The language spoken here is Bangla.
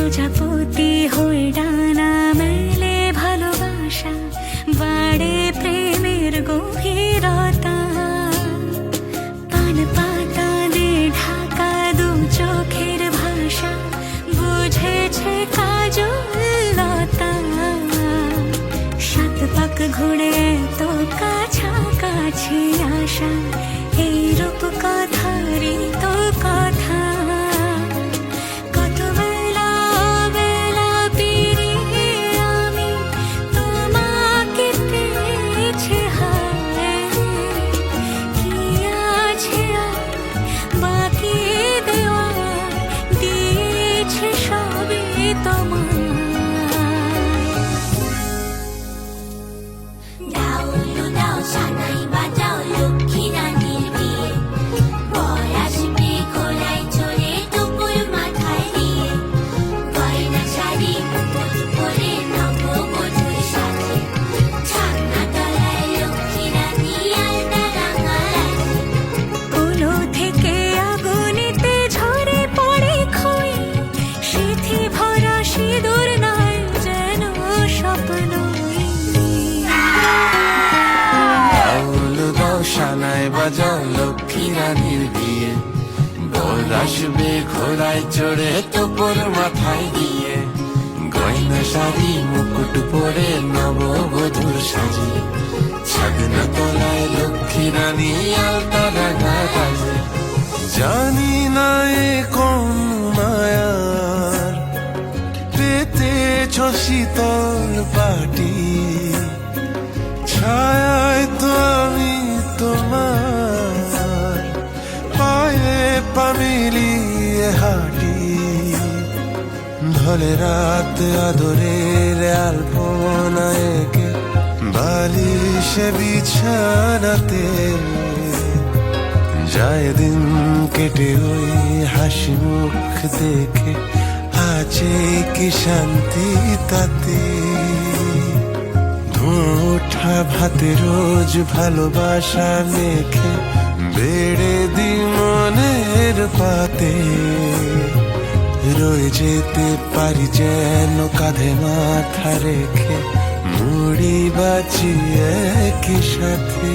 প্রজাপতি হয়ে ডানা মেলে ভালোবাসা, বাড়ে প্রেমের গভীরতা। পান পাতা দিয়ে ঢাকা দু চোখের ভাষা, বুঝেছে কাজলতা। সাত পাক ঘুরে তো কাছাকাছি আসা, এই রূপ কথারই তো কথা। কত বেলা বেলা পেরিয়ে আমি তোমাকে পেয়েছি, হায় কি আছে আর বাকি দেওয়া, দিয়েছে সবই তোমার। দাও লু দাও সানাই বাজাও লক্ষ্মী রানীর বিয়ে, বর আসবে ঘোড়ায় চড়ে টুকুর মাথায় দিয়ে, গয়না শাড়ি মুকুট পরে নববধূর সাজে, ছান্না তলায় লক্ষ্মী রানী আলতা রাঙা রাজে। কোলো থেকে আগুনেতে ঝরে পড়ে খই, সিথি ভরা সিঁদুর নয় যেন স্বপ্নই। আউল দাও সানাই বাজাও লক্ষ্মী রানীর বিয়ে, বর আসবে ঘোড়ায় চড়ে তোপর মাথায় দিয়ে, গয়না শাড়ি মুকুট পরে নববধূর সাজে, ছাদনা তলায় লক্ষ্মী রানী আলতা রাঙা বাজে। জানি না এ কোন মায়ার পেতেছ শীতল পাটি, ছায়ায় তো আমি তোমার পায়ে পা মিলিয়ে হাঁটি। ঢলে রাত আদরের আলপনা এঁকে বালিশে বিছানাতে, যায় দিন কেটে ওই হাসি মুখ দেখে, আছে কি শান্তি তাতে। ওঠা ভাতে রোজ ভালোবাসা মেখে, বেড়ে দি মনের পাতে, রয়ে যেতে পারি যেন কাঁধে মাথা রেখে, মুড়ি বাঁচিয়ে কি সাথে।